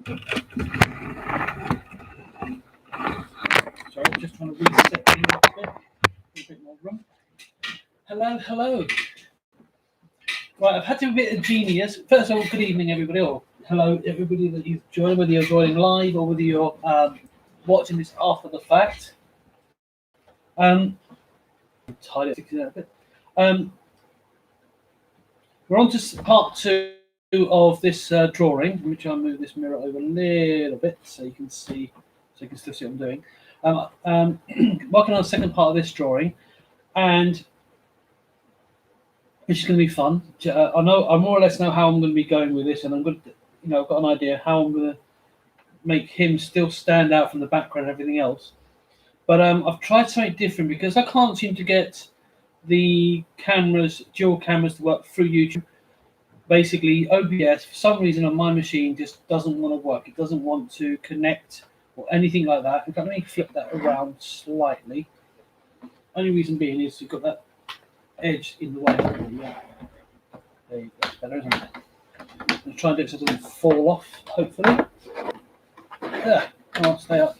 Sorry, I'm just trying to reset things up a bit more room. Hello, hello. Right, I've had to be a bit ingenious. First of all, good evening, everybody, or hello, everybody that you've joined, whether you're joining live or whether you're watching this after the fact. Tidy it a bit. We're on to part 2 of this drawing, which I'll move this mirror over a little bit so you can see, so you can still see what I'm doing. Working on the second part of this drawing, and which is going to be fun. I more or less know how I'm going to be going with this, and I'm going to, I've got an idea how I'm going to make him still stand out from the background and everything else. But I've tried something different because I can't seem to get the dual cameras to work through YouTube. Basically, OBS, for some reason on my machine, just doesn't want to work. It doesn't want to connect or anything like that. In fact, let me flip that around slightly. Only reason being is you've got that edge in the way. Yeah. There you go. That's better, isn't it? I'm try and do it so it doesn't fall off, hopefully. Yeah, I'll stay up.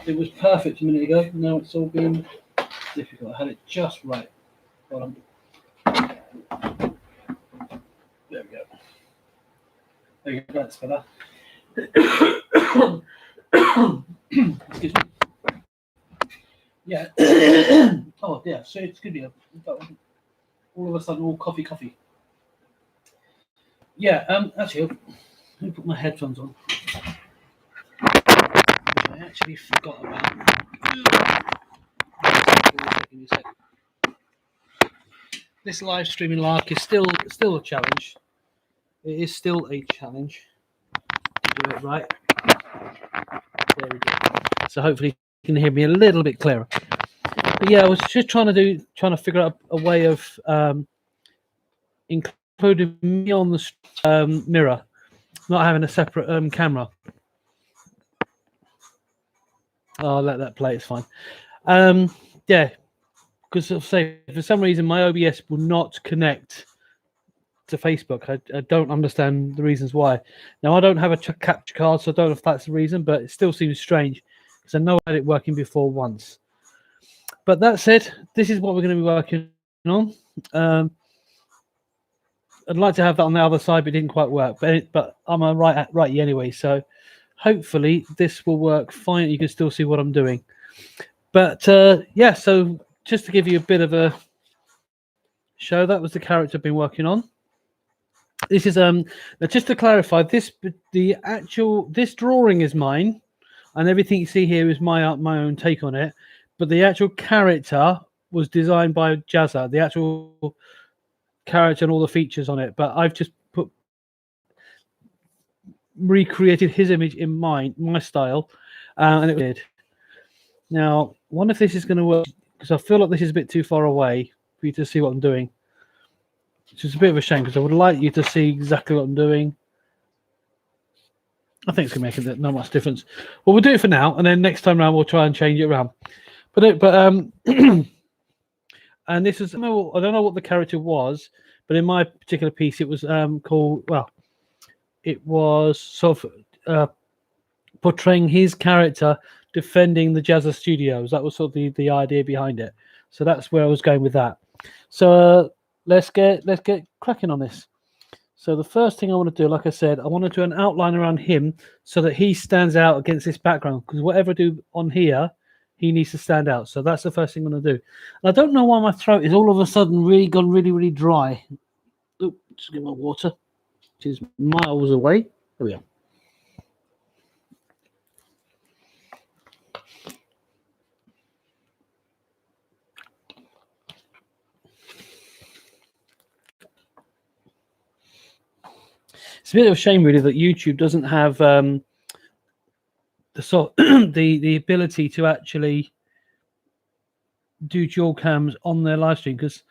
It was perfect a minute ago. Now it's all been difficult. I had it just right. There we go. There you go. That's better. Excuse me. Yeah. Oh, yeah. So it's going to be all of a sudden all coffee. Yeah. Actually, let me put my headphones on. I actually forgot about. Give me a second. This live streaming lark is still a challenge. It is still a challenge to do it right. There we go. So hopefully you can hear me a little bit clearer. But yeah, I was just trying to figure out a way of including me on the mirror, not having a separate camera. I'll let that play. It's fine. Yeah. Because for some reason my OBS will not connect to Facebook. I don't understand the reasons why. Now I don't have a capture card, so I don't know if that's the reason, but it still seems strange because I know I had it working before once. But that said, this is what we're going to be working on. I'd like to have that on the other side, but it didn't quite work. But I'm a righty anyway, so hopefully this will work fine. You can still see what I'm doing. But yeah, so just to give you a bit of a show, that was the character I've been working on. This is just to clarify, this drawing is mine, and everything you see here is my own take on it. But the actual character was designed by Jazza, the actual character and all the features on it. But I've just recreated his image in my style, and it did. Now, I wonder if this is going to work, because I feel like this is a bit too far away for you to see what I'm doing. Which is a bit of a shame, because I would like you to see exactly what I'm doing. I think it's going to make not much difference. Well, we'll do it for now, and then next time around we'll try and change it around. But and this is, I don't know what the character was, but in my particular piece it was called, well, it was sort of portraying his character defending the Jazza Studios. That was sort of the idea behind it. So that's where I was going with that. So let's get cracking on this. So the first thing I want to do, like I said, I want to do an outline around him so that he stands out against this background, because whatever I do on here, he needs to stand out. So that's the first thing I'm going to do. And I don't know why my throat is all of a sudden gone really dry. Oops, just get my water, which is miles away. There we go. It's a bit of a shame, really, that YouTube doesn't have the ability to actually do dual cams on their live stream, because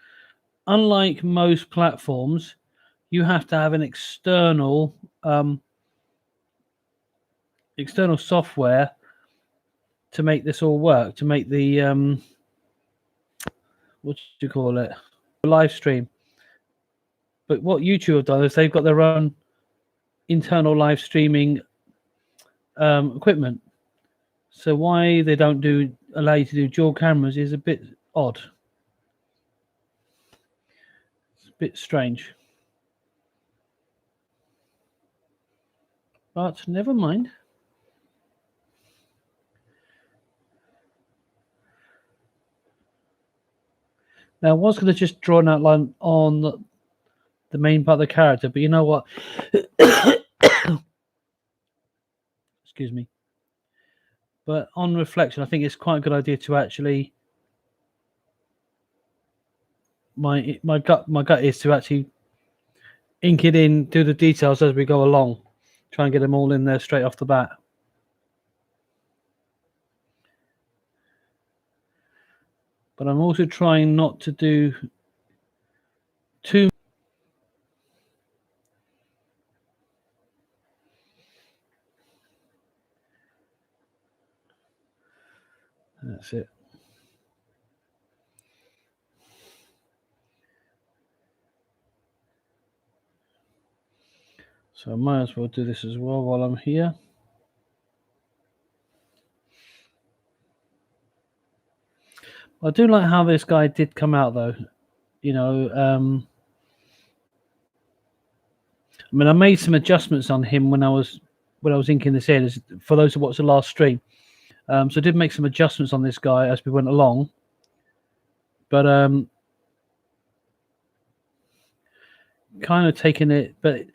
unlike most platforms, you have to have an external software to make this all work, to make the what do you call it, live stream. But what YouTube have done is they've got their own internal live streaming equipment. So why they don't allow you to do dual cameras is a bit odd. It's a bit strange. But never mind. Now I was going to just draw an outline on the main part of the character, but you know what? Excuse me. But on reflection, I think it's quite a good idea to actually my gut is to actually ink it in, do the details as we go along, try and get them all in there straight off the bat. But I'm also trying not to do too. That's it. So I might as well do this as well while I'm here. I do like how this guy did come out, though. You know, I mean, I made some adjustments on him when I was inking this in. For those who watched the last stream, so I did make some adjustments on this guy as we went along. But kind of taking it, but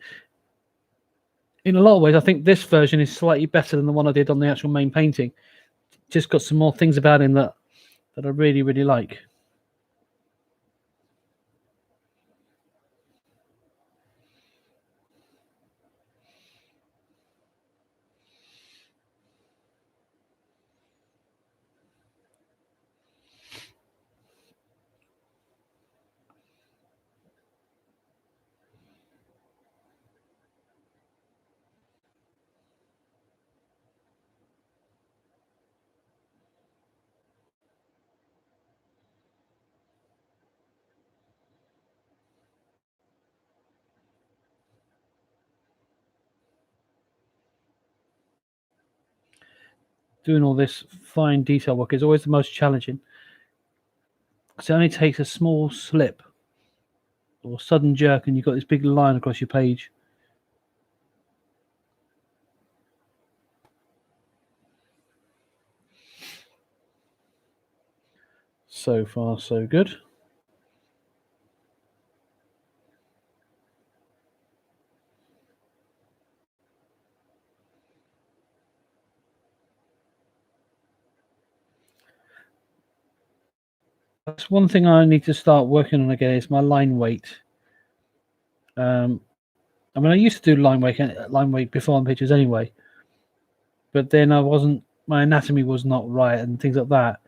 in a lot of ways, I think this version is slightly better than the one I did on the actual main painting. Just got some more things about him that I really, really like. Doing all this fine detail work is always the most challenging, because it only takes a small slip or sudden jerk and you've got this big line across your page. So far, so good. That's one thing I need to start working on again is my line weight. I mean, I used to do line weight before on pictures anyway, but then my anatomy was not right and things like that.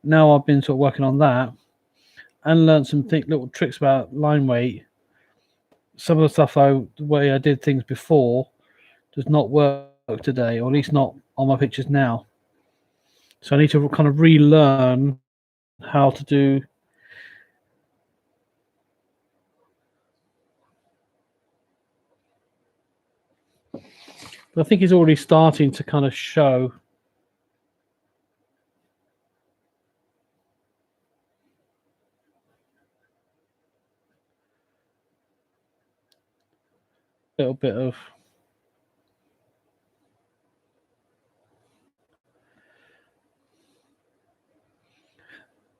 Now I've been sort of working on that and learned some little tricks about line weight. Some of the stuff the way I did things before does not work today, or at least not on my pictures now. So I need to kind of relearn how to do. But I think he's already starting to kind of show. A little bit of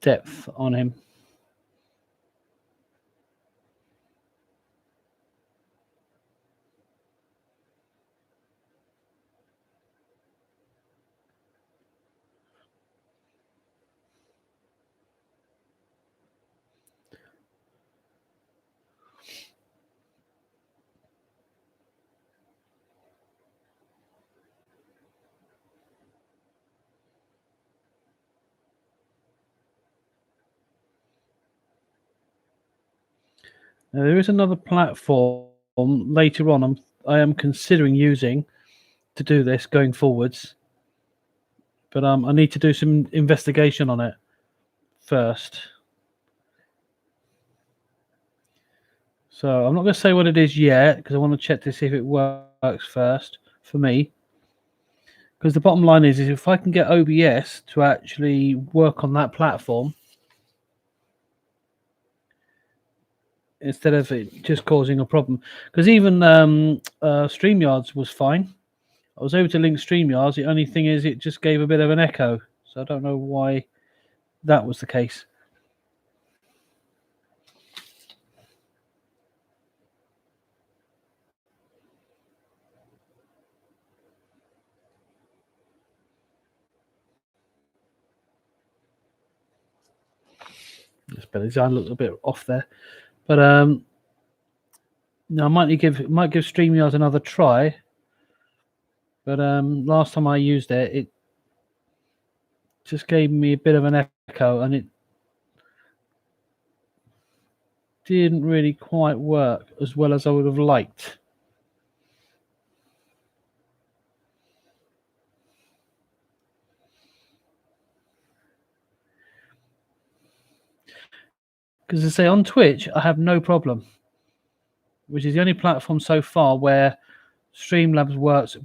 depth on him. Now, there is another platform later on I am considering using to do this going forwards, but I need to do some investigation on it first. So I'm not going to say what it is yet because I want to check to see if it works first for me. Because the bottom line is if I can get OBS to actually work on that platform instead of it just causing a problem. Because even StreamYards was fine. I was able to link StreamYards. The only thing is it just gave a bit of an echo. So I don't know why that was the case. This better design looked a bit off there. But no, I might give StreamYards another try. But last time I used it, it just gave me a bit of an echo, and it didn't really quite work as well as I would have liked. Because I say on Twitch, I have no problem, which is the only platform so far where Streamlabs works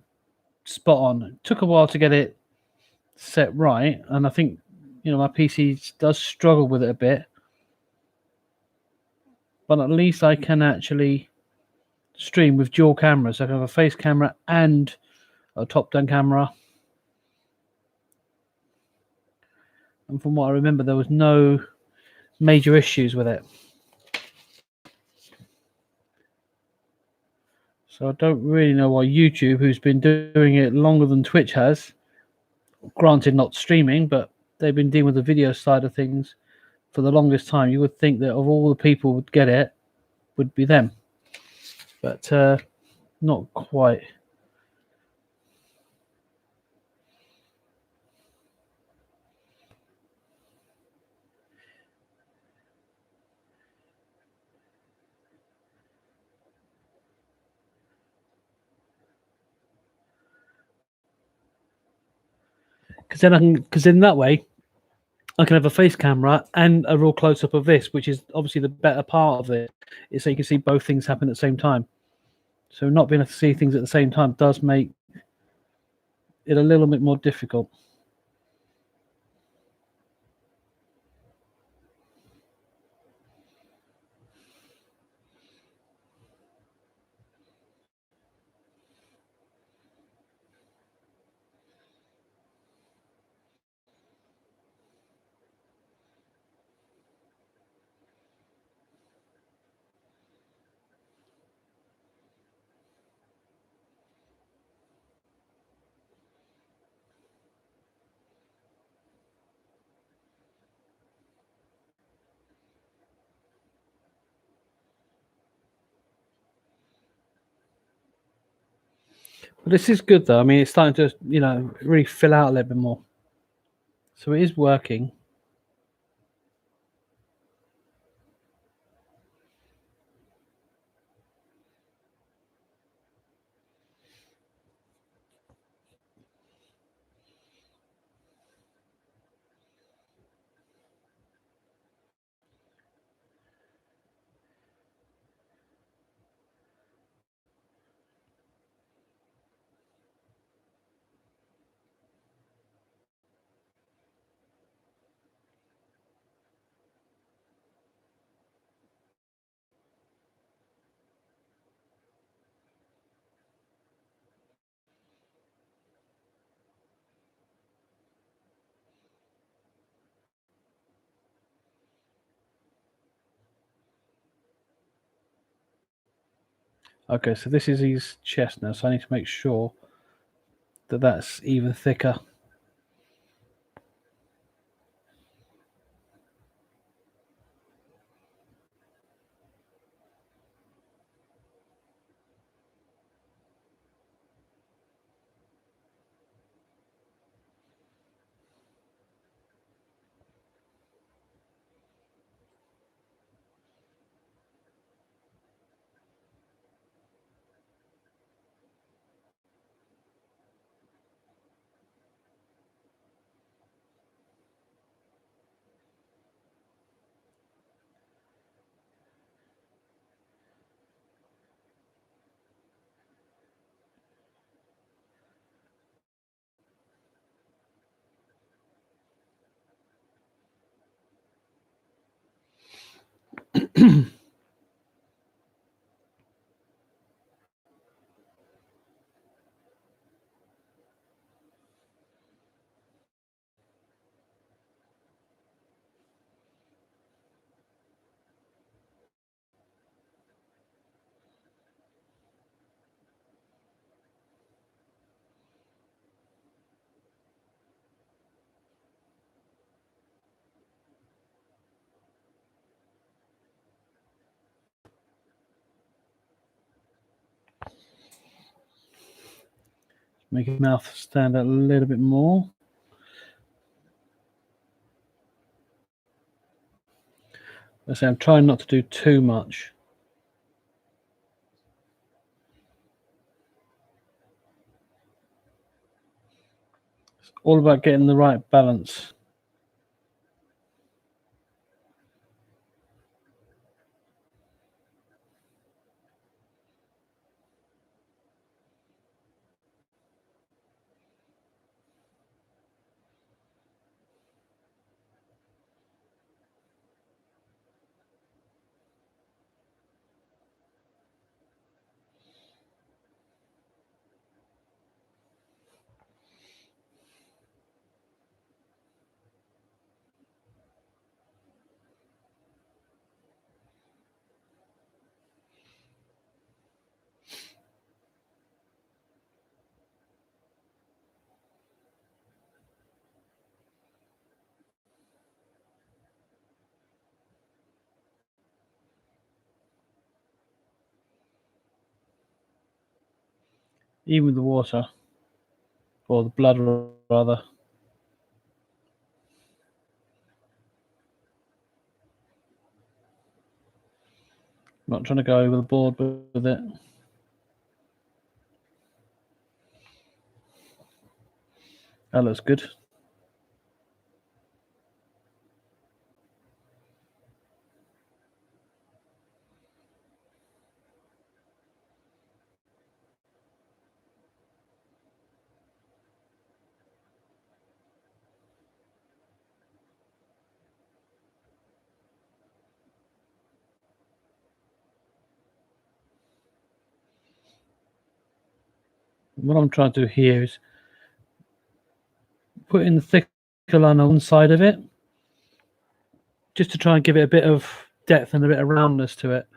spot on. It took a while to get it set right, and I think my PC does struggle with it a bit, but at least I can actually stream with dual cameras. So I can have a face camera and a top-down camera. And from what I remember, there was no major issues with it. So I don't really know why YouTube, who's been doing it longer than Twitch has, granted not streaming, but they've been dealing with the video side of things for the longest time. You would think that of all the people who would get it, would be them. But not quite. Because in that way, I can have a face camera and a real close up of this, which is obviously the better part of it, is so you can see both things happen at the same time. So not being able to see things at the same time does make it a little bit more difficult. But this is good though. I mean, it's starting to, really fill out a little bit more. So it is working. Okay, so this is his chest now, so I need to make sure that that's even thicker. Make his mouth stand out a little bit more. I say I'm trying not to do too much. It's all about getting the right balance. Even with the water, or the blood rather. I'm not trying to go over the board with it. That looks good. What I'm trying to do here is put in the thicker line on one side of it, just to try and give it a bit of depth and a bit of roundness to it.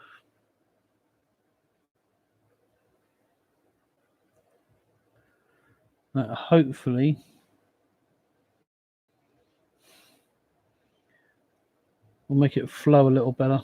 That hopefully will make it flow a little better.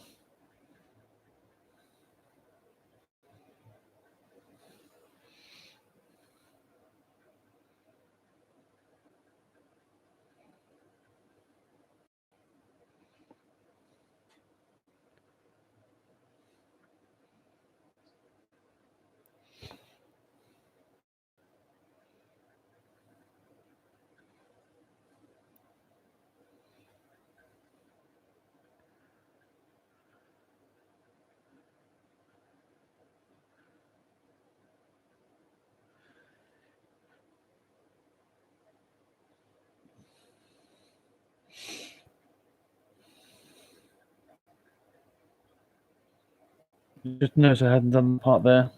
Just notice I hadn't done the part there.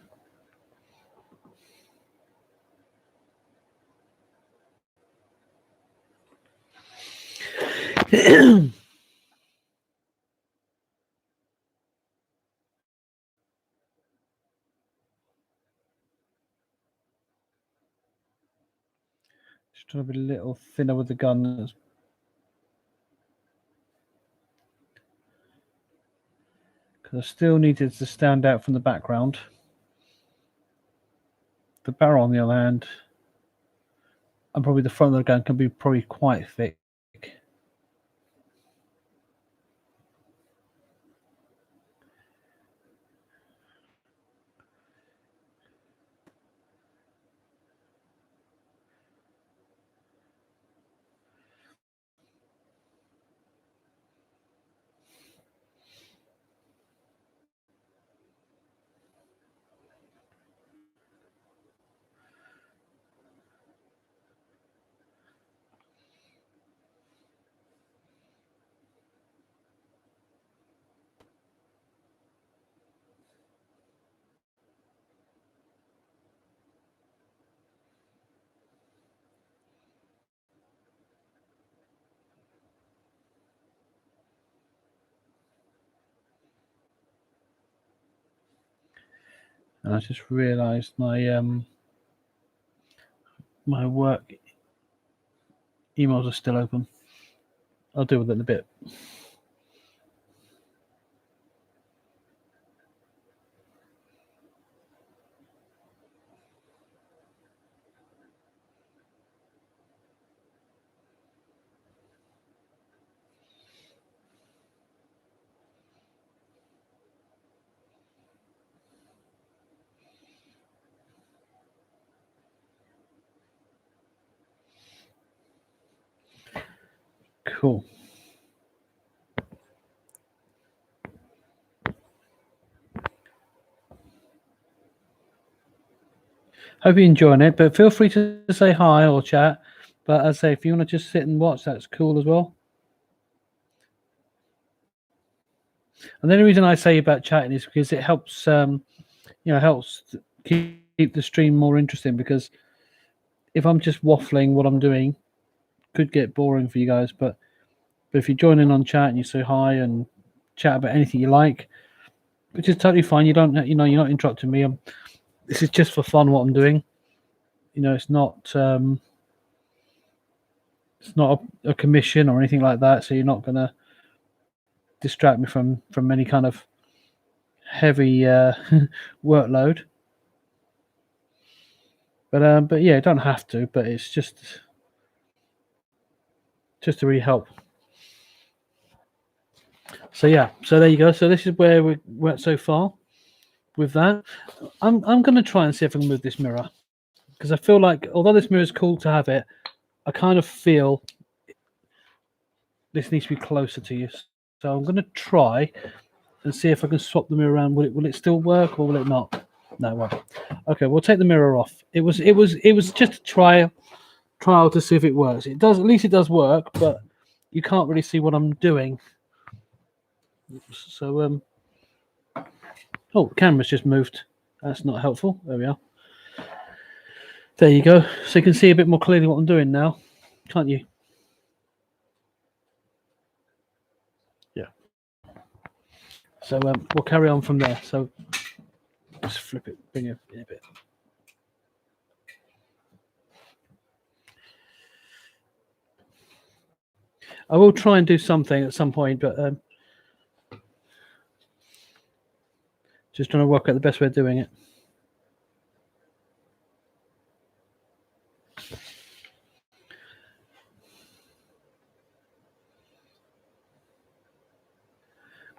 Just trying to be a little thinner with the gun. Because I still needed to stand out from the background. The barrel, on the other hand, and probably the front of the gun can be probably quite thick. And I just realised my my work emails are still open. I'll deal with it in a bit. Cool. Hope you're enjoying it, but feel free to say hi or chat. But as I say, if you want to just sit and watch, that's cool as well. And the only reason I say about chatting is because it helps, helps keep the stream more interesting. Because if I'm just waffling, what I'm doing could get boring for you guys. But if you join in on chat and you say hi and chat about anything you like, which is totally fine. You don't, you're not interrupting me. This is just for fun. What I'm doing, it's not a commission or anything like that. So you're not gonna distract me from any kind of heavy workload. But yeah, you don't have to. But it's just to really help. So yeah, so there you go. So this is where we're at so far with that. I'm going to try and see if I can move this mirror, because I feel like although this mirror is cool to have it, I kind of feel this needs to be closer to you. So I'm going to try and see if I can swap the mirror around. Will it still work or will it not? No, it won't. Okay, we'll take the mirror off. It was just a trial to see if it works. It does, at least it does work, but you can't really see what I'm doing. So oh, camera's just moved. That's not helpful. There we are. There you go. So you can see a bit more clearly what I'm doing now, can't you? Yeah. So we'll carry on from there. So just flip it, bring it in a bit. I will try and do something at some point, but just trying to work out the best way of doing it.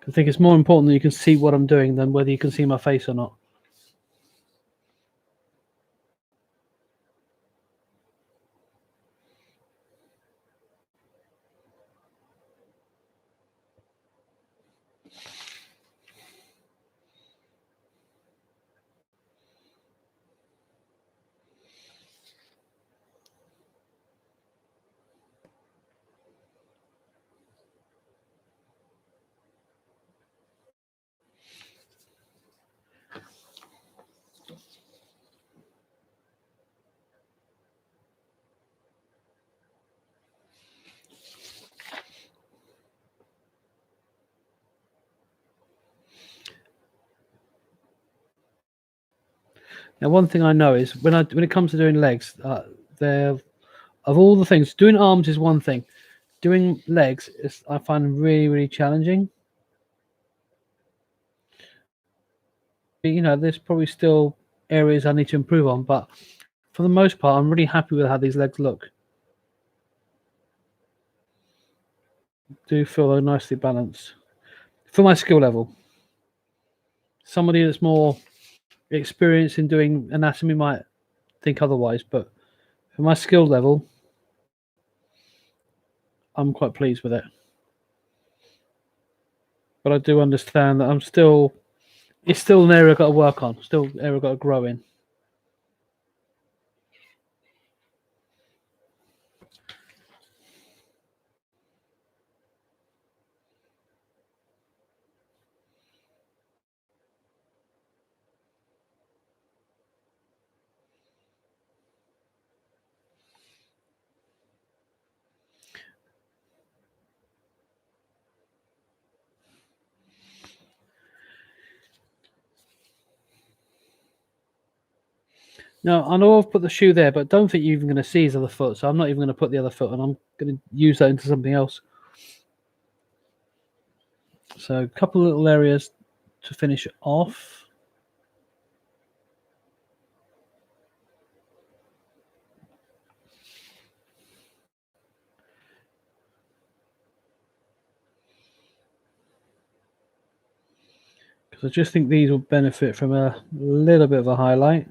I think it's more important that you can see what I'm doing than whether you can see my face or not. Now, one thing I know is when it comes to doing legs, of all the things, doing arms is one thing. Doing legs is I find really, really challenging. There's probably still areas I need to improve on, but for the most part, I'm really happy with how these legs look. Do feel they're nicely balanced for my skill level. Somebody that's more experienced in doing anatomy might think otherwise, but for my skill level, I'm quite pleased with it. But I do understand that it's still an area I've got to work on, still an area I've got to grow in. Now, I know I've put the shoe there, but don't think you're even going to see his other foot, so I'm not even going to put the other foot on. I'm going to use that into something else. So a couple of little areas to finish off. Because I just think these will benefit from a little bit of a highlight.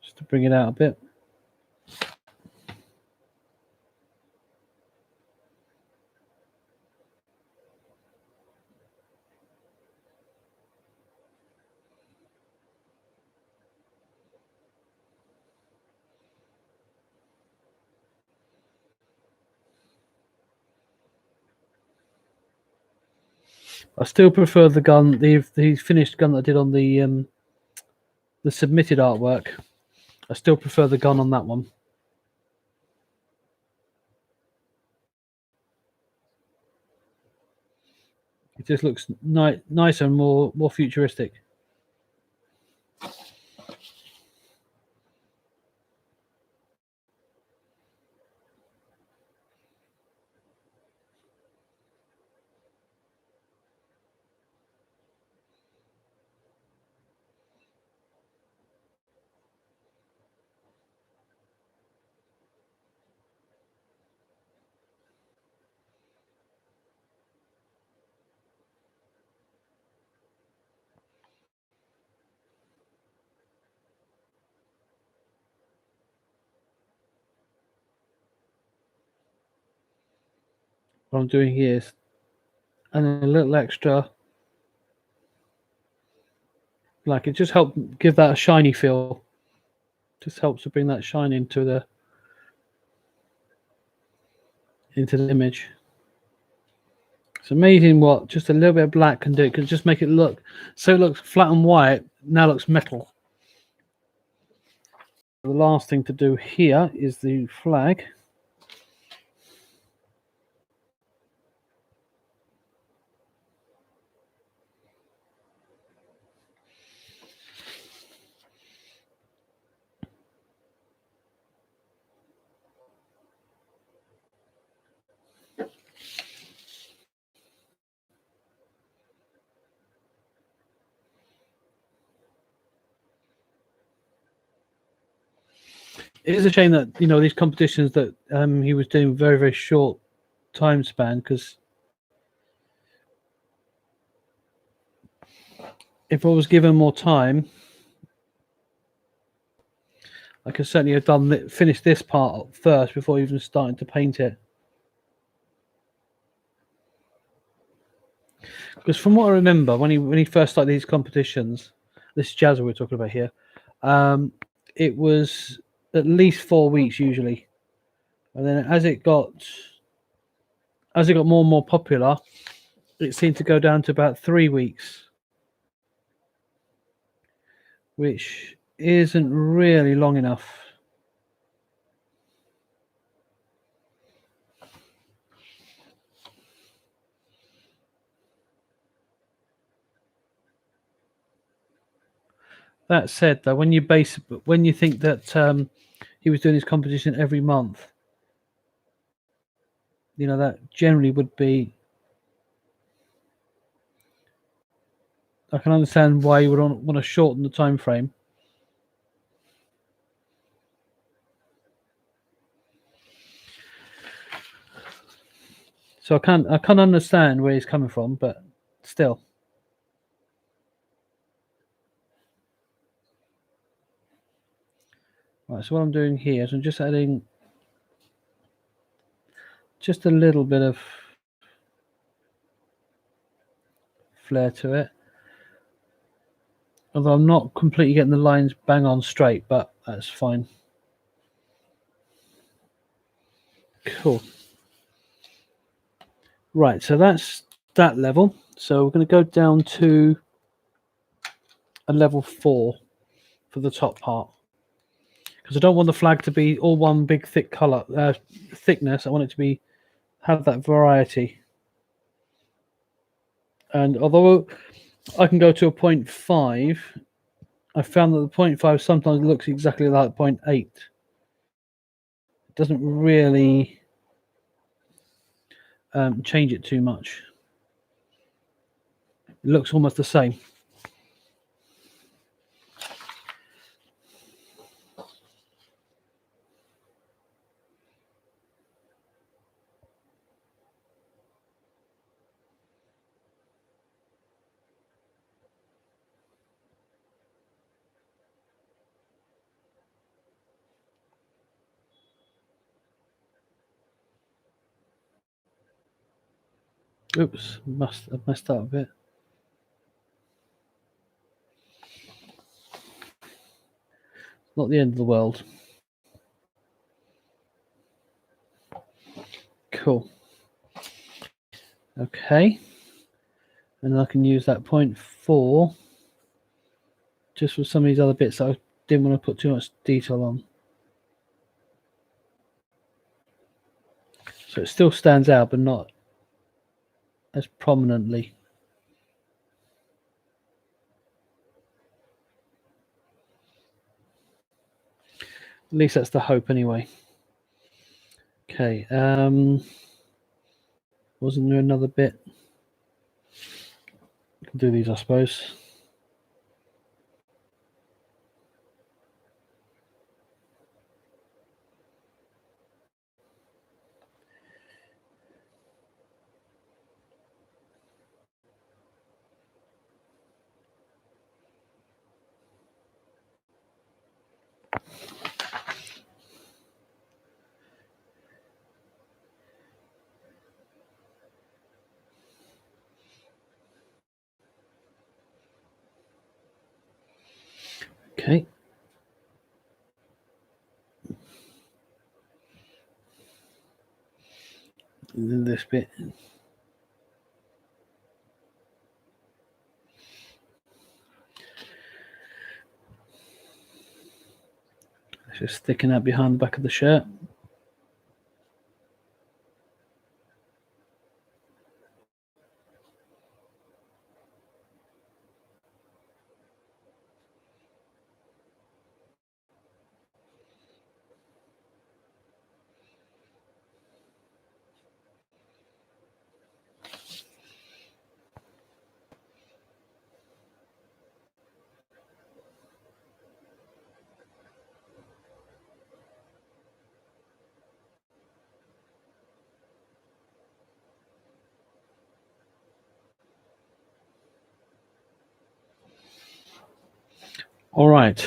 Just to bring it out a bit. I still prefer the gun, the finished gun that I did on the submitted artwork. I still prefer the gun on that one. It just looks nicer and more futuristic. What I'm doing here is and a little extra, like it just helps give that a shiny feel. Just helps to bring that shine into the image. It's amazing what just a little bit of black can do. It can just make it look so it looks flat and white, now looks metal. The last thing to do here is the flag. It is a shame that these competitions that he was doing very, very short time span, because if I was given more time, I could certainly have finished this part first before even starting to paint it. Because from what I remember, when he first started these competitions, this is Jazza we're talking about here, it was at least 4 weeks usually, and then as it got more and more popular, it seemed to go down to about 3 weeks, which isn't really long enough. That said, though, when you think that he was doing his competition every month, that generally would be. I can understand why you would want to shorten the time frame. So I can't understand where he's coming from, but still. Right, so what I'm doing here is I'm just adding just a little bit of flair to it. Although I'm not completely getting the lines bang on straight, but that's fine. Cool. Right, so that's that level. So we're going to go down to a level 4 for the top part, because I don't want the flag to be all one big thick color thickness. I want it to have that variety. And although I can go to a 0.5. I found that the 0.5 sometimes looks exactly like 0.8. It doesn't really change it too much. It looks almost the same. Oops, I've messed up a bit. Not the end of the world. Cool. Okay. And I can use that 0.4 just for some of these other bits that I didn't want to put too much detail on. So it still stands out, but not as prominently. At least that's the hope anyway. Okay. Wasn't there another bit? I can do these, I suppose. Okay. And then this bit. It's just sticking out behind the back of the shirt. All right.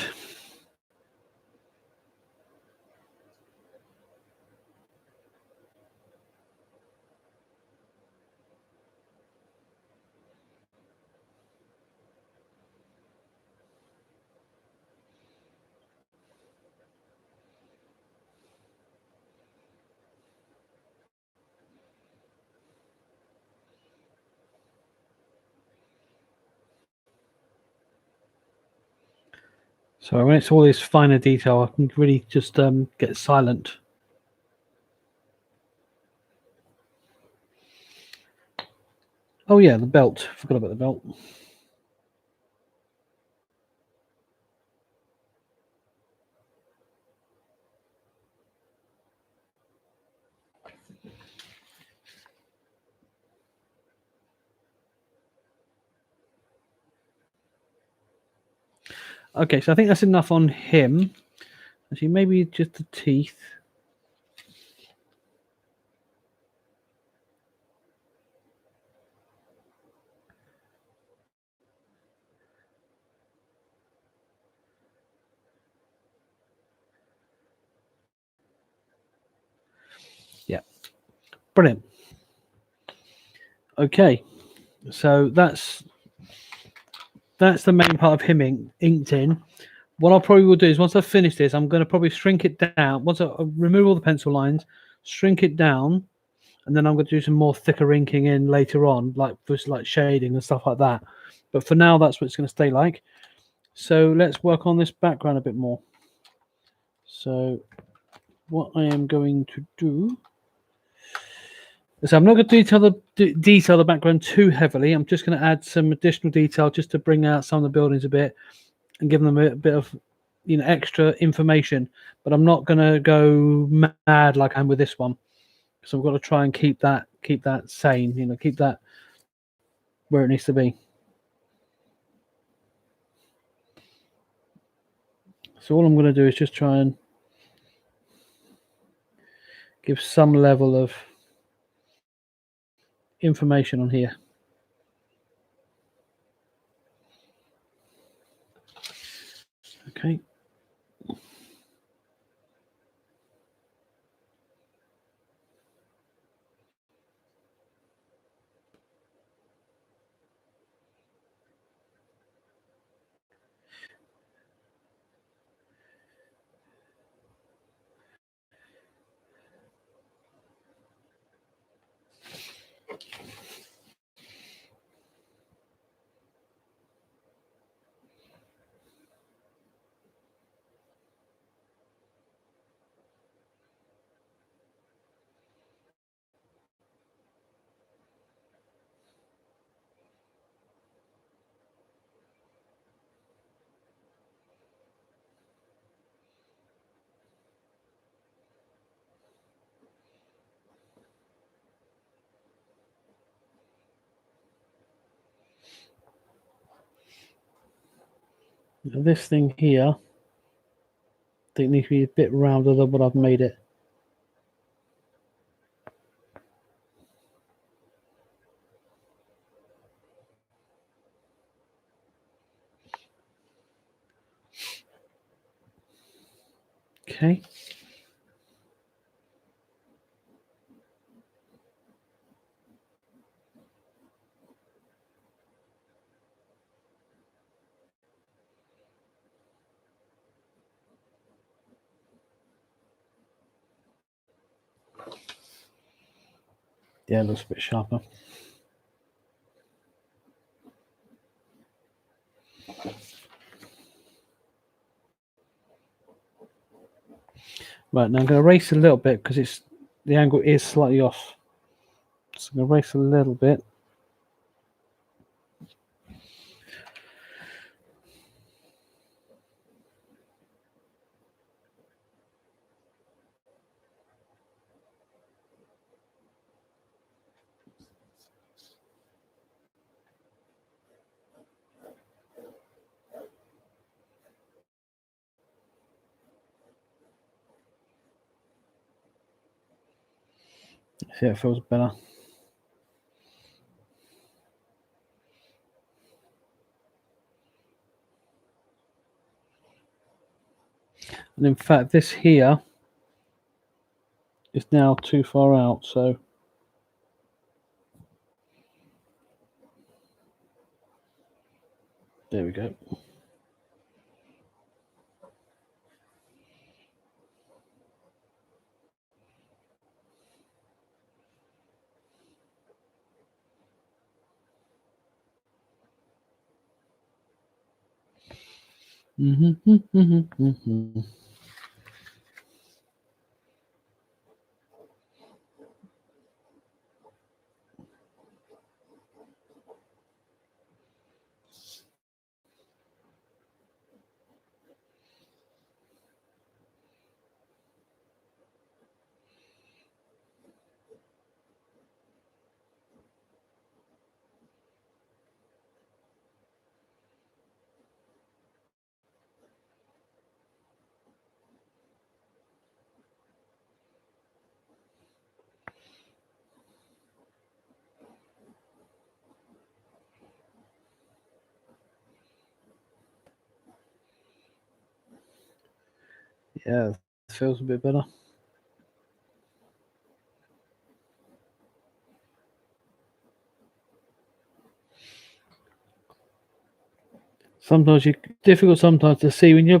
So when it's all this finer detail, I can really just get silent. Oh yeah, the belt. Forgot about the belt. Okay, so I think that's enough on him. Actually, maybe just the teeth. Yeah, brilliant. Okay, so that's the main part of him inked in. What I probably will do is once I finish this, I'm going to probably shrink it down. Once I remove all the pencil lines, shrink it down, and then I'm going to do some more thicker inking in later on, like shading and stuff like that. But for now, that's what it's going to stay like. So let's work on this background a bit more. So what I am going to do So I'm not going to detail the background too heavily. I'm just going to add some additional detail just to bring out some of the buildings a bit and give them a bit of, extra information. But I'm not going to go mad like I'm with this one. So I've got to try and keep that sane. Keep that where it needs to be. So all I'm going to do is just try and give some level of information on here. Okay. Now this thing here, I think needs to be a bit rounder than what I've made it. Okay. Yeah, it looks a bit sharper. Right, now I'm going to erase a little bit because the angle is slightly off. So I'm going to erase a little bit. See, it feels better. And in fact, this here is now too far out, so there we go. Yeah, it feels a bit better. Sometimes it's difficult sometimes to see when you're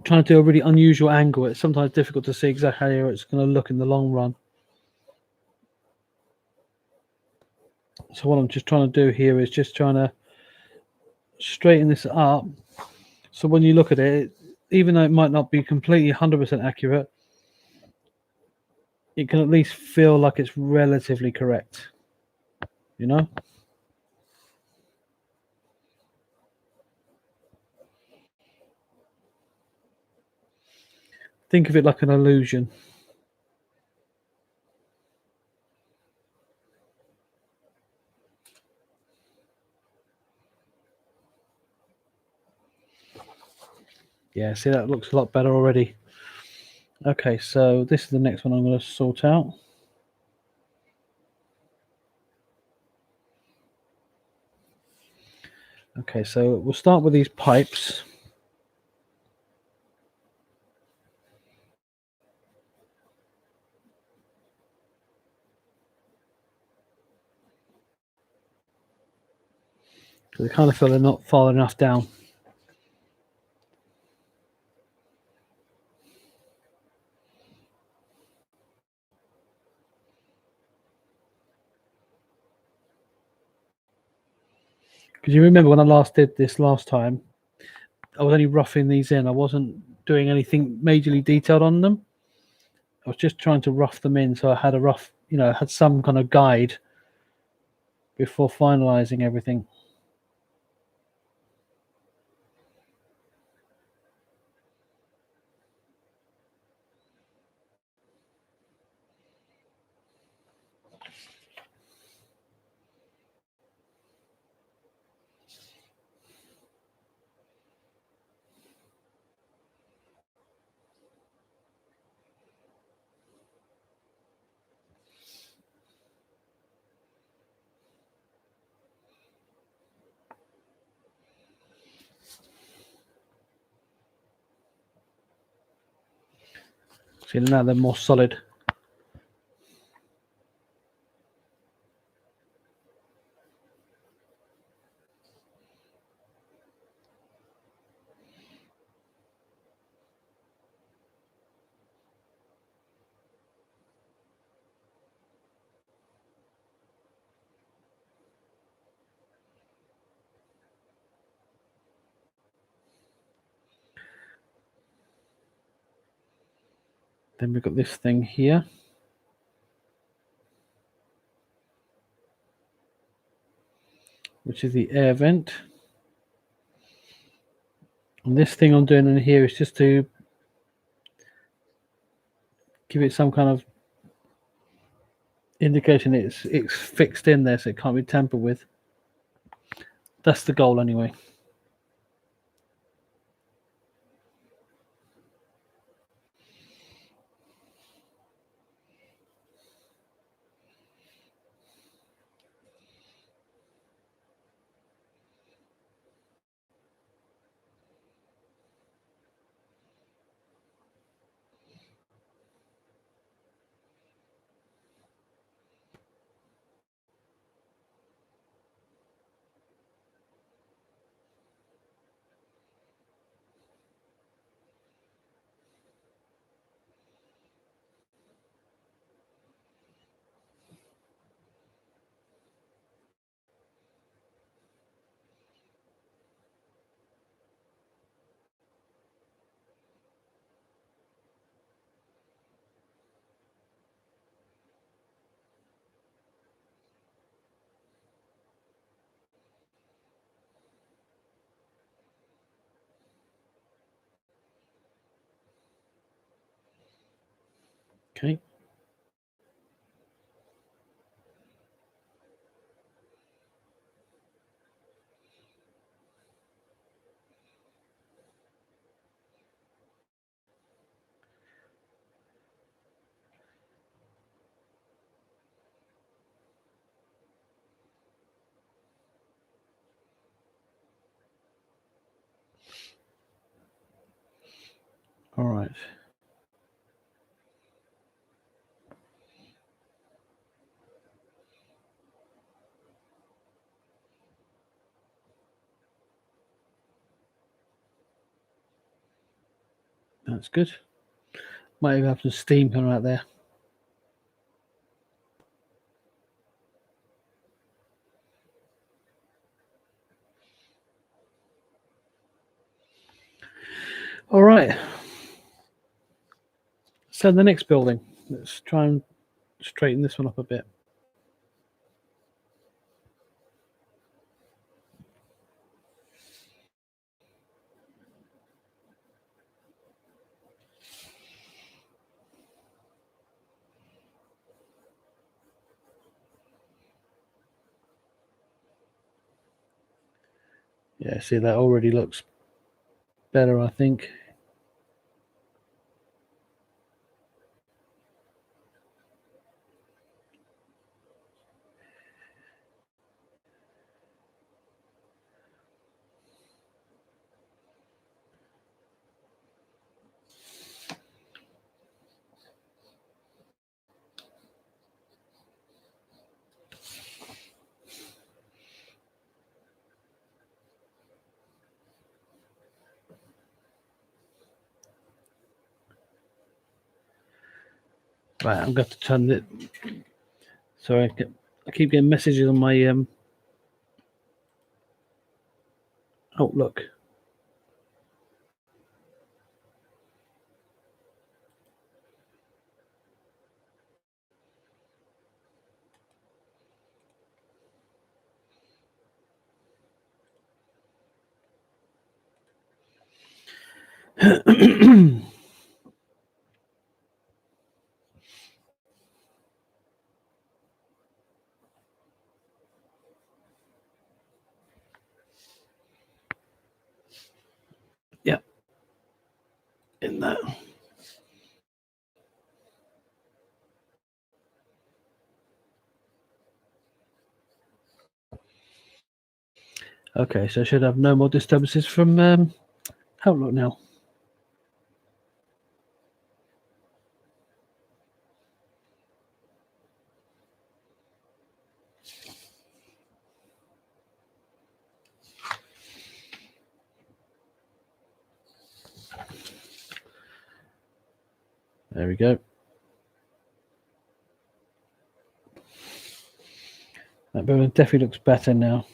trying to do a really unusual angle. It's sometimes difficult to see exactly how it's going to look in the long run. So what I'm just trying to do here is just trying to straighten this up. So when you look at it, even though it might not be completely 100% accurate, it can at least feel like it's relatively correct, you know? Think of it like an illusion. Yeah, see, that looks a lot better already. Okay, so this is the next one I'm going to sort out. Okay, so we'll start with these pipes. Because I kind of feel they're not far enough down. Because you remember when I last did this last time, I was only roughing these in. I wasn't doing anything majorly detailed on them. I was just trying to rough them in, so I had a rough, had some kind of guide before finalizing everything. See, now they're more solid. Then we've got this thing here, which is the air vent. And this thing I'm doing in here is just to give it some kind of indication it's fixed in there, so it can't be tampered with. That's the goal anyway. Okay. All right. That's good. Might even have some steam coming out there. All right. So the next building. Let's try and straighten this one up a bit. Yeah, see, that already looks better, I think. Right, I'm going to turn it. Sorry, I keep getting messages on my Outlook. Yeah, in that. Okay, so I should have no more disturbances from Outlook now. There we go. That building definitely looks better now.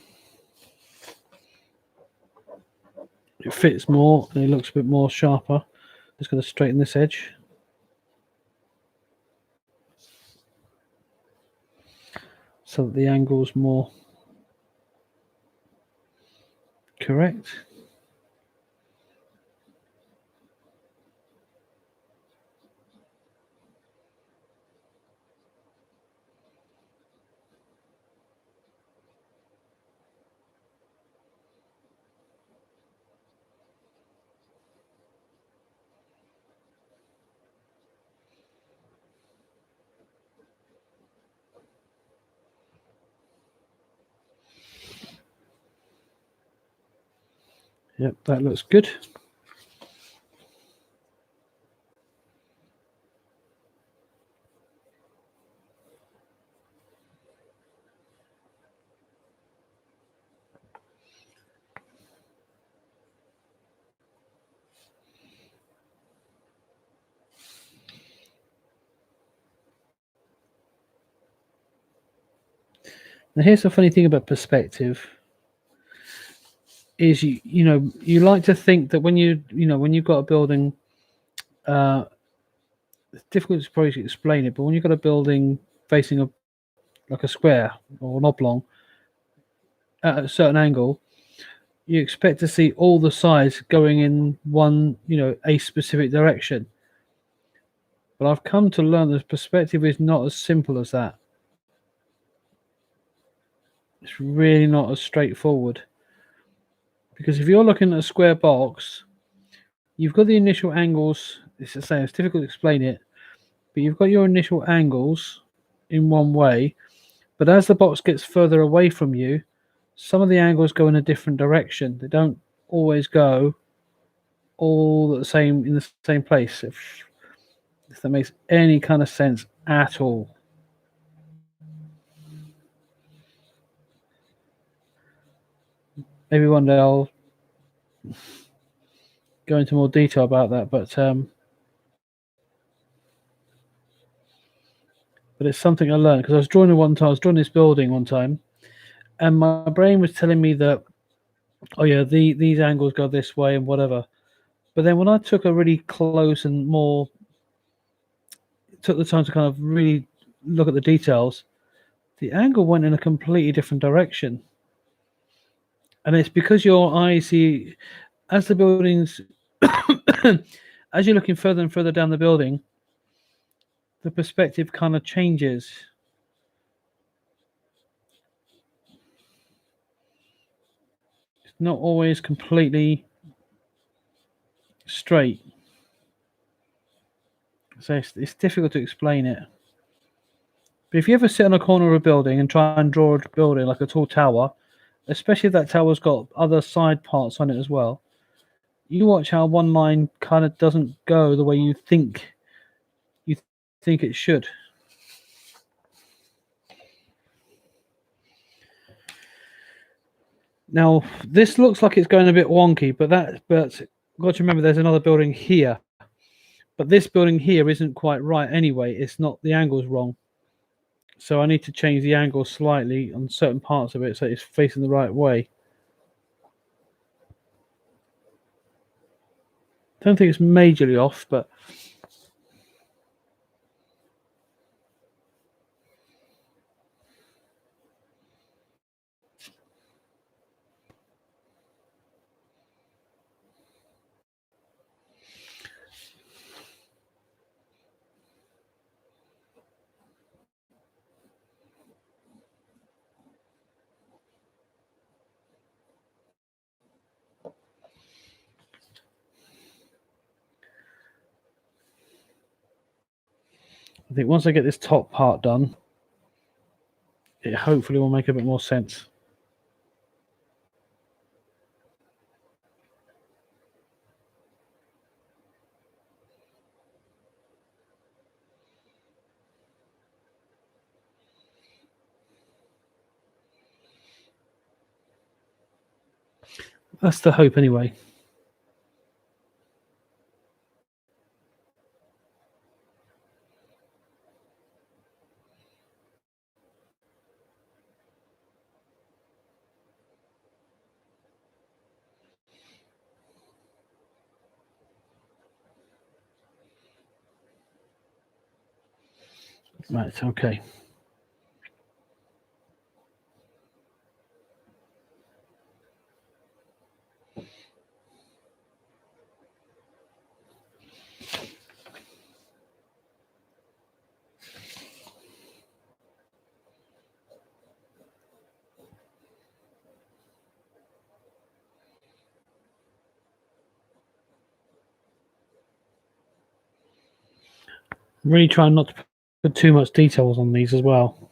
It fits more and it looks a bit more sharper. Just going to straighten this edge. So that the angle's more correct. Yep, that looks good. Now here's the funny thing about perspective is you like to think that when when you've got a building, it's difficult to probably explain it, but when you've got a building facing like a square or an oblong at a certain angle, you expect to see all the sides going in one, a specific direction. But I've come to learn that perspective is not as simple as that. It's really not as straightforward. Because if you're looking at a square box, you've got the initial angles. It's the same. It's difficult to explain it, but you've got your initial angles in one way. But as the box gets further away from you, some of the angles go in a different direction. They don't always go all in the same place. If that makes any kind of sense at all. Maybe one day I'll go into more detail about that, but it's something I learned because I was drawing this building one time, and my brain was telling me that, oh yeah, these angles go this way and whatever. But then when I took a really close and more took the time to kind of really look at the details, the angle went in a completely different direction. And it's because your eyes see, as the buildings, as you're looking further and further down the building, the perspective kind of changes. It's not always completely straight. So it's difficult to explain it. But if you ever sit on a corner of a building and try and draw a building like a tall tower, especially if that tower's got other side parts on it as well, you watch how one line kind of doesn't go the way you think it should. Now this looks like it's going a bit wonky, but got to remember there's another building here. But this building here isn't quite right anyway. It's not, the angle's wrong. So I need to change the angle slightly on certain parts of it so it's facing the right way. Don't think it's majorly off, but I think once I get this top part done, it hopefully will make a bit more sense. That's the hope anyway. Right, okay. I'm really trying not to put too much details on these as well,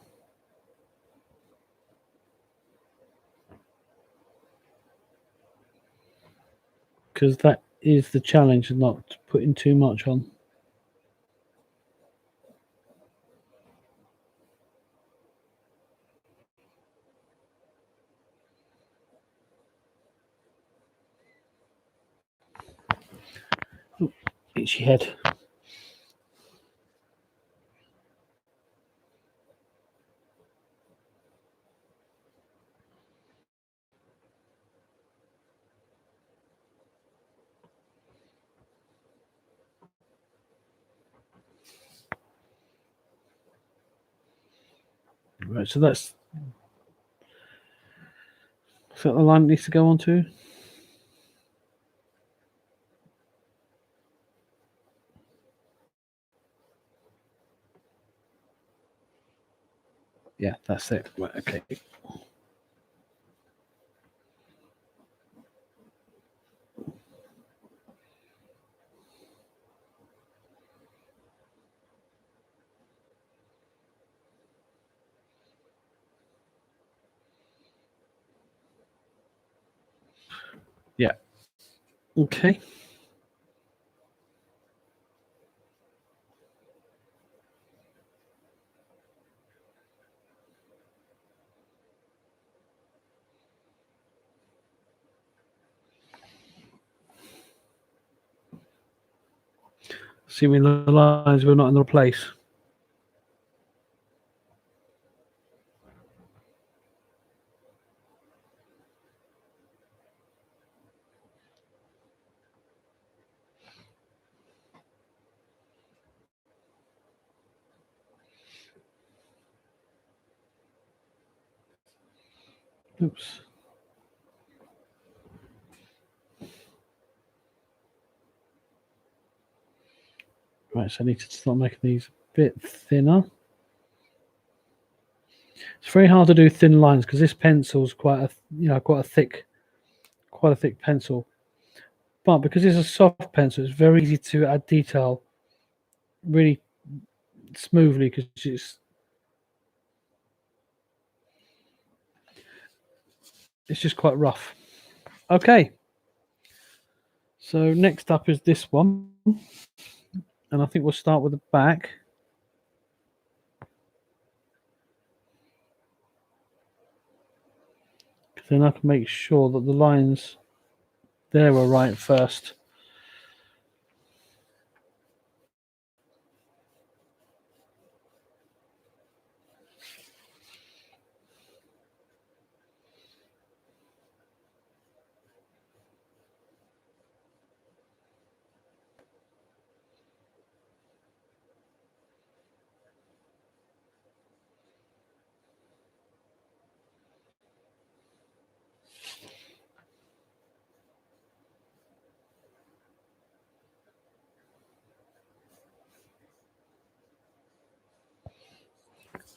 because that is the challenge, not putting too much on. Ooh, itchy head. Right, so that's the line needs to go on to. Yeah, that's it. Right, okay. Yeah. Okay. Assuming the lines were not in the place. Oops. Right, so I need to start making these a bit thinner. It's very hard to do thin lines because this pencil's quite a thick pencil. But because it's a soft pencil, it's very easy to add detail really smoothly because it's just quite rough. Okay. So next up is this one. And I think we'll start with the back. Then I can make sure that the lines there are right first.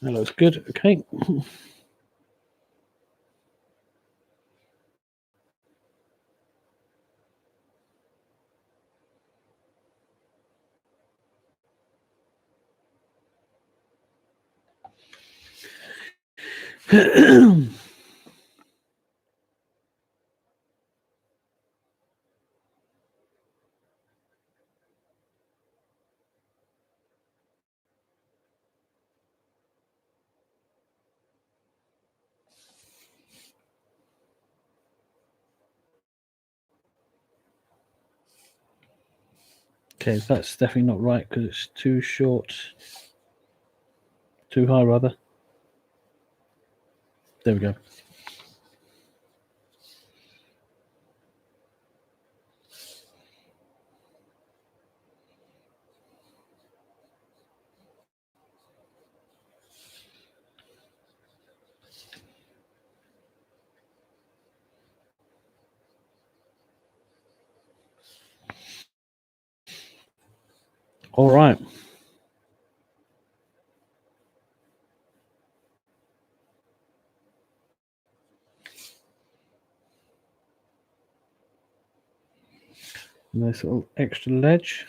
That looks good. Okay. Okay, that's definitely not right because it's too short. Too high, rather. There we go. All right. Nice little extra ledge.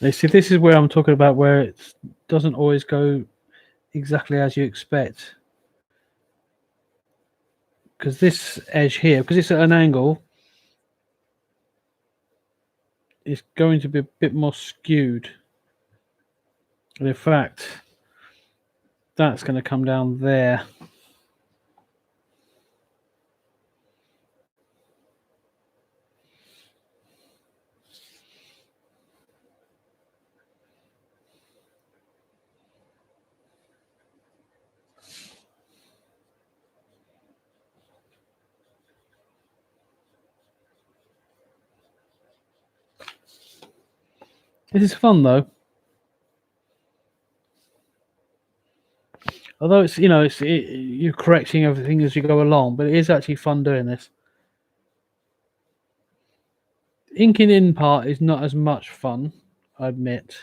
Now, see, this is where I'm talking about where it doesn't always go exactly as you expect. Because this edge here, because it's at an angle, it's going to be a bit more skewed. And in fact, that's going to come down there. This is fun though. Although it's you're correcting everything as you go along, but it is actually fun doing this. Inking in part is not as much fun, I admit,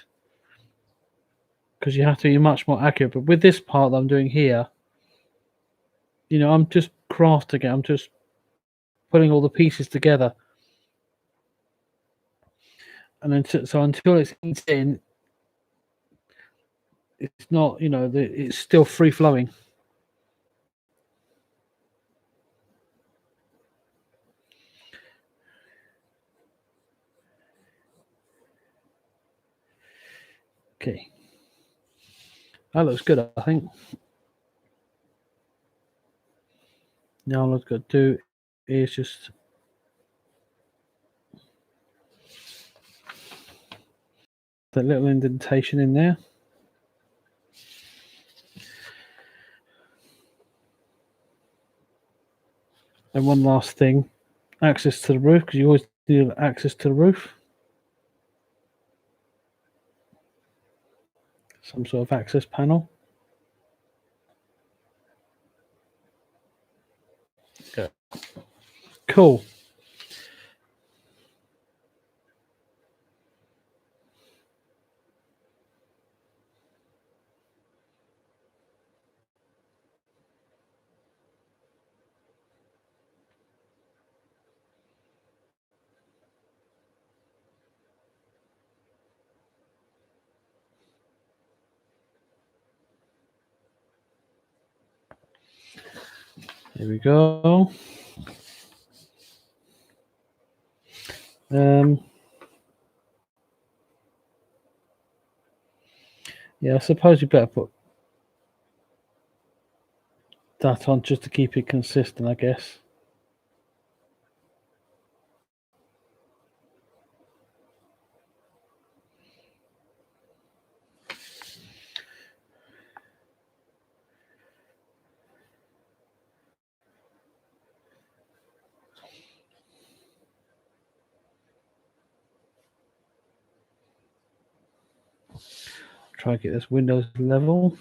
because you have to be much more accurate. But with this part that I'm doing here, I'm just crafting it. I'm just putting all the pieces together, and then so until it's inked in, it's not. It's still free flowing. Okay, that looks good. I think. Now all I've got to do is just that little indentation in there. And one last thing, access to the roof, because you always do access to the roof. Some sort of access panel. Okay. Cool. Here we go. Yeah, I suppose you better put that on just to keep it consistent, I guess. Try to get this windows level.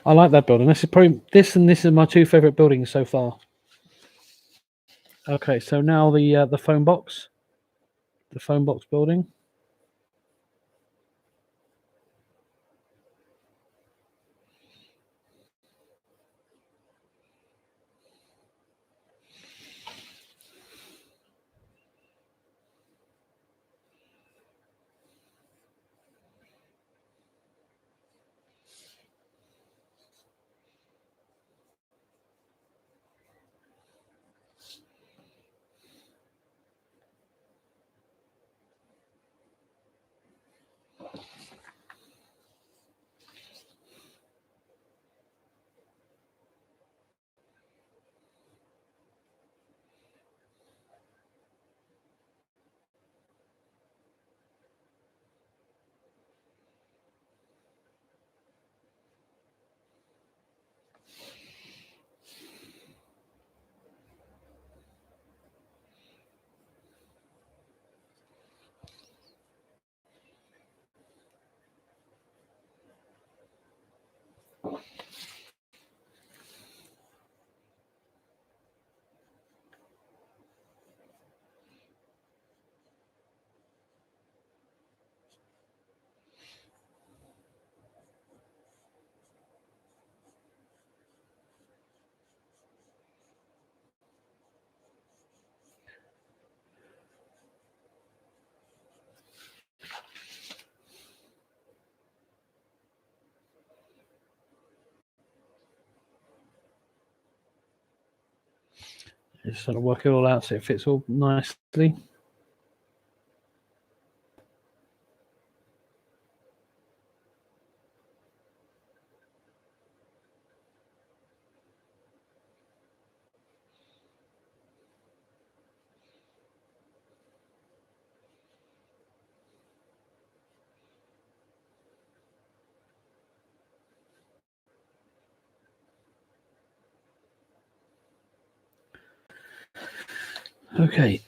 I like that building. This is probably this is my two favorite buildings so far. Okay, so now the phone box building. Just sort of work it all out so it fits all nicely. Okay.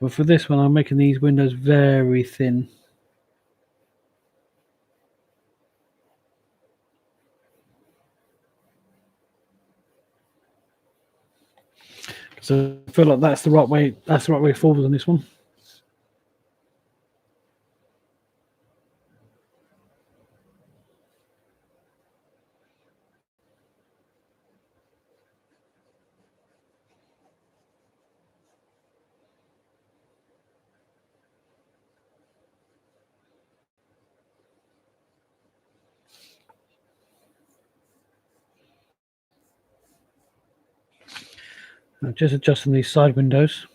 But for this one, I'm making these windows very thin. So I feel like that's the right way. That's the right way forward on this one. I'm just adjusting these side windows.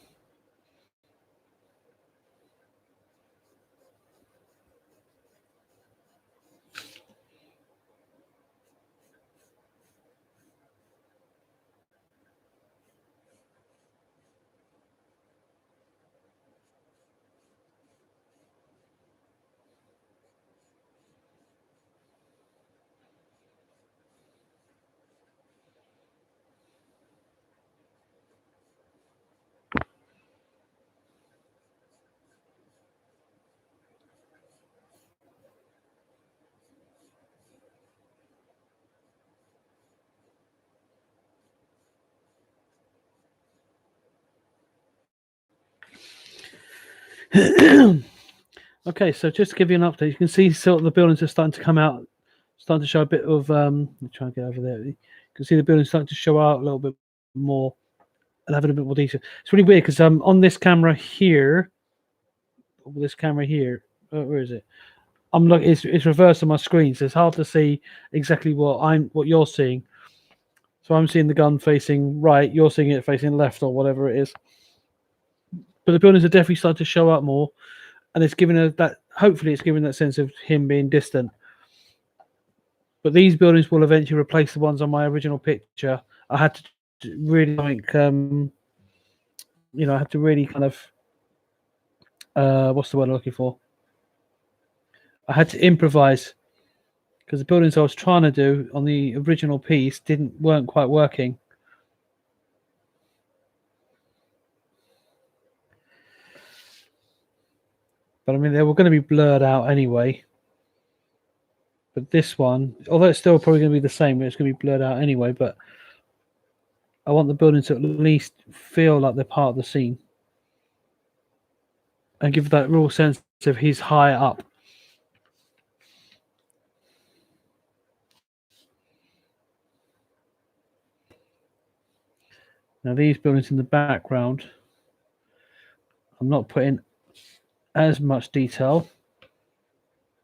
Okay, so just to give you an update, you can see sort of the buildings are starting to come out, starting to show a bit of. Let me try and get over there. You can see the buildings starting to show out a little bit more and having a bit more detail. It's really weird because on this camera here, where is it? I'm looking. It's reversed on my screen, so it's hard to see exactly what you're seeing. So I'm seeing the gun facing right, you're seeing it facing left or whatever it is. But the buildings are definitely starting to show up more, and it's giving us that. Hopefully, it's giving that sense of him being distant. But these buildings will eventually replace the ones on my original picture. I had to really like, I had to really kind of, what's the word I'm looking for? I had to improvise because the buildings I was trying to do on the original piece weren't quite working. But I mean, they were going to be blurred out anyway. But this one, although it's still probably going to be the same, it's going to be blurred out anyway. But I want the building to at least feel like they're part of the scene and give that real sense of he's high up. Now these buildings in the background, I'm not putting as much detail,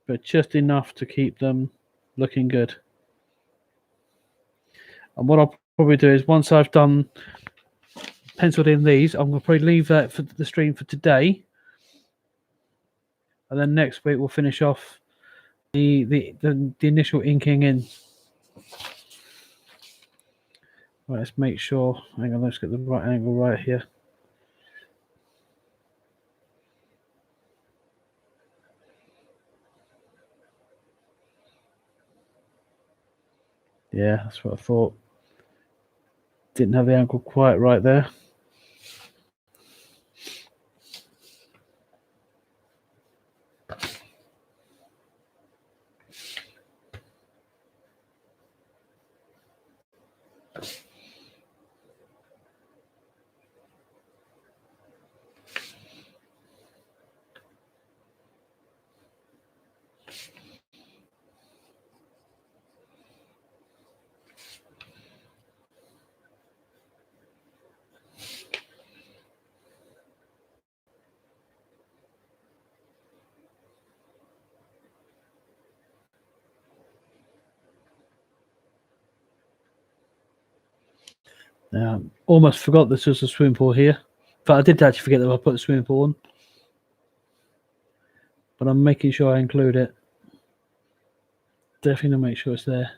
but just enough to keep them looking good. And what I'll probably do is once I've done penciled in these, I'm going to probably leave that for the stream for today. And then next week we'll finish off the initial inking in. Right, let's make sure. Hang on, let's get the right angle right here. Yeah, that's what I thought. Didn't have the angle quite right there. Almost forgot this was a swimming pool here. But I did actually forget that I put the swimming pool on. But I'm making sure I include it. Definitely to make sure it's there.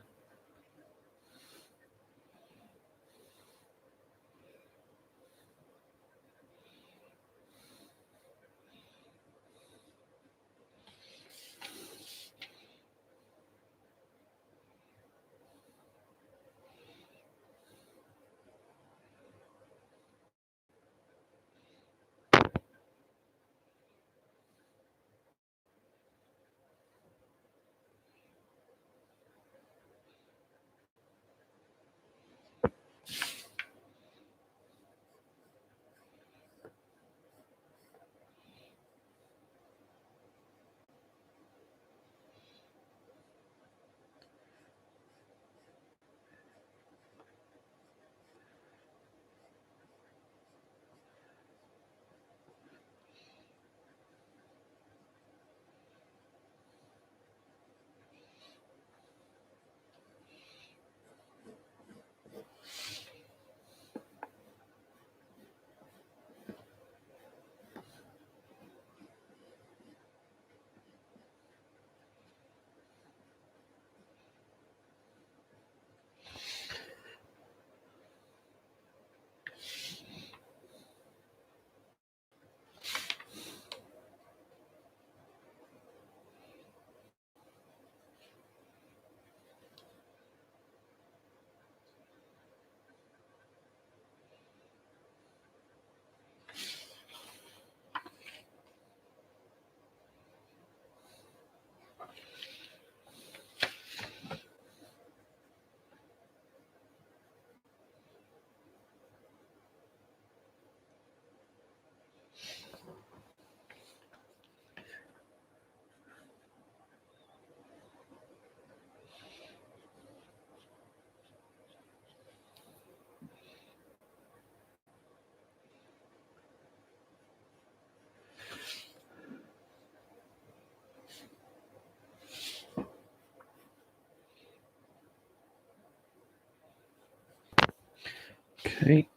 Okay.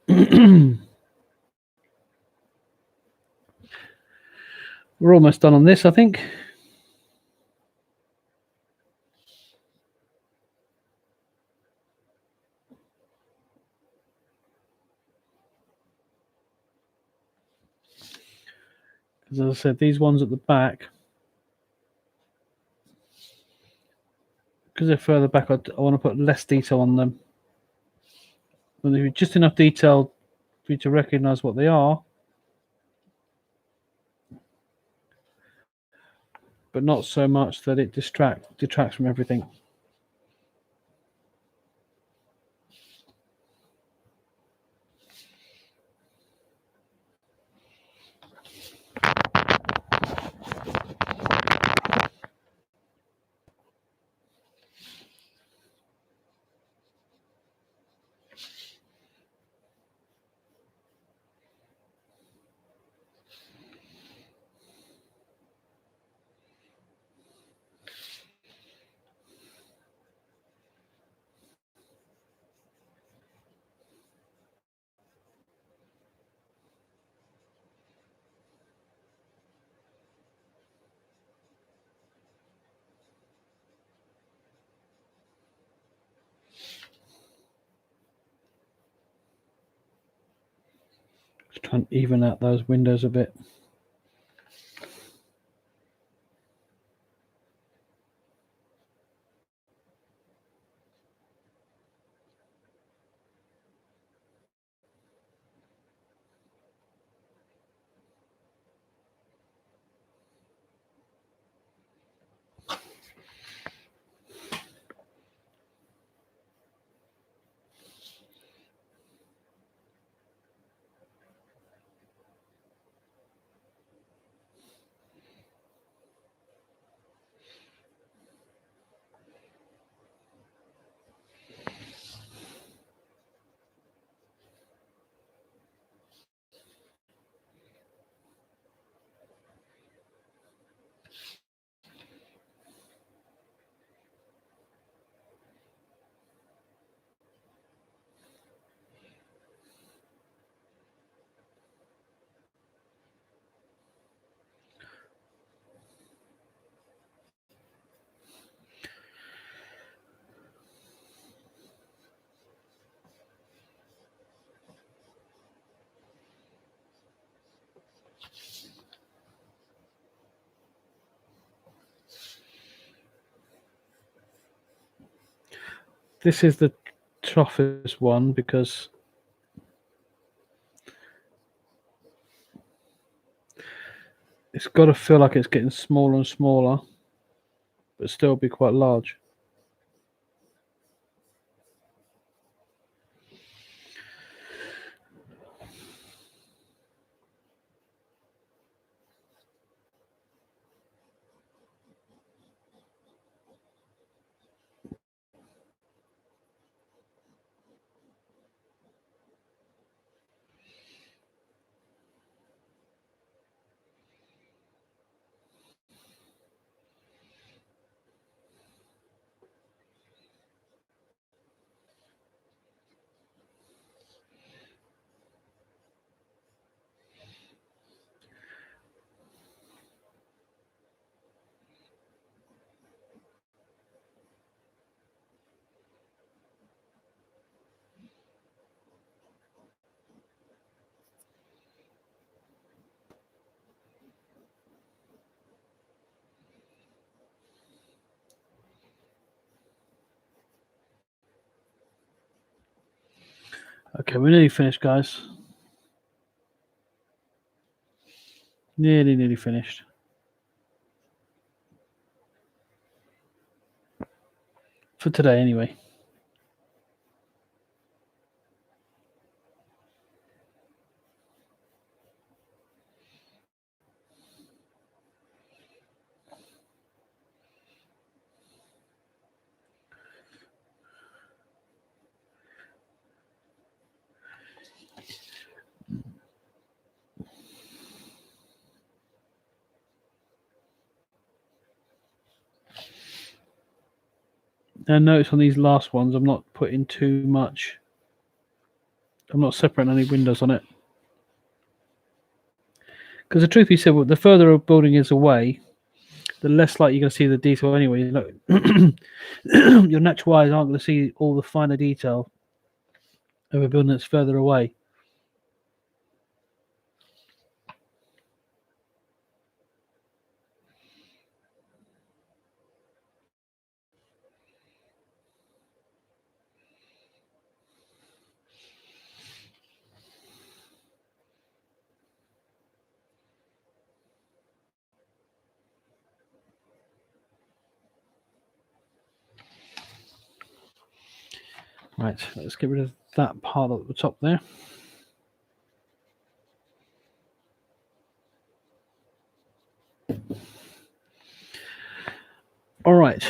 We're almost done on this, I think. As I said, these ones at the back, because they're further back, I want to put less detail on them. But just enough detail for you to recognise what they are, but not so much that it detracts from everything. Just try and even out those windows a bit. This is the toughest one because it's got to feel like it's getting smaller and smaller, but still be quite large. Okay, we're nearly finished, guys. Nearly finished. For today, anyway. Now notice on these last ones, I'm not putting too much I'm not separating any windows on it. Because the truth be said, the further a building is away, the less likely you're going to see the detail anyway. Your natural eyes aren't going to see all the finer detail of a building that's further away. Right, let's get rid of that part at the top there. All right,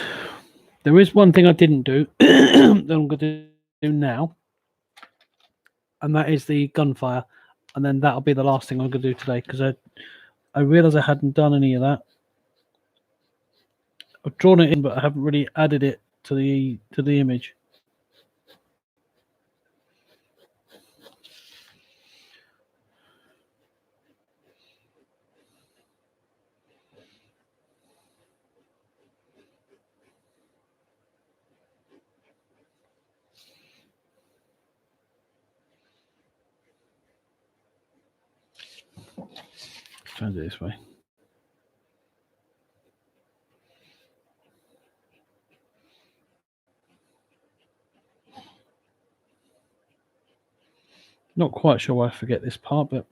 there is one thing I didn't do that I'm going to do now, and that is the gunfire, and then that'll be the last thing I'm going to do today because I realised I hadn't done any of that. I've drawn it in, but I haven't really added it to the image. Try and do it this way. Not quite sure why I forget this part, but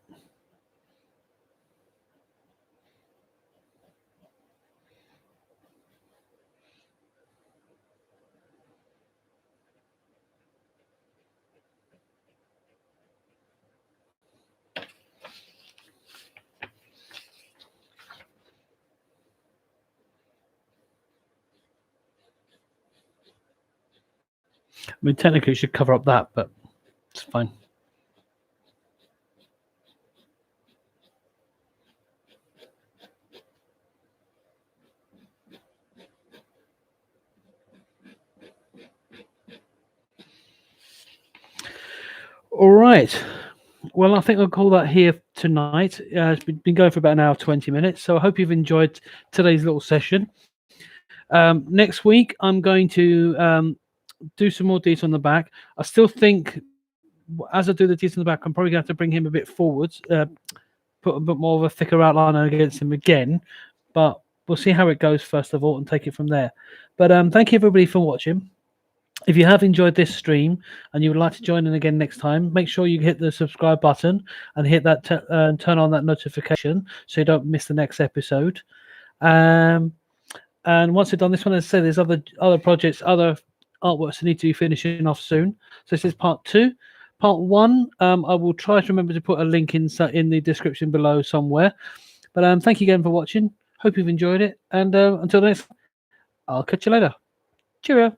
I mean, technically, it should cover up that, but it's fine. All right. Well, I think I'll call that here tonight. It's been going for about an hour, 20 minutes. So I hope you've enjoyed today's little session. Next week, I'm going to do some more detail on the back. I still think as I do the detail on the back, I'm probably going to have to bring him a bit forwards, put a bit more of a thicker outline against him again. But we'll see how it goes first of all and take it from there. But thank you, everybody, for watching. If you have enjoyed this stream and you would like to join in again next time, make sure you hit the subscribe button and hit that turn on that notification so you don't miss the next episode. And once you've done this one, as I said, there's other projects, other artworks that need to be finishing off soon. So this is part 2. Part 1, I will try to remember to put a link in the description below somewhere. But thank you again for watching. Hope you've enjoyed it. And until next, I'll catch you later. Cheerio.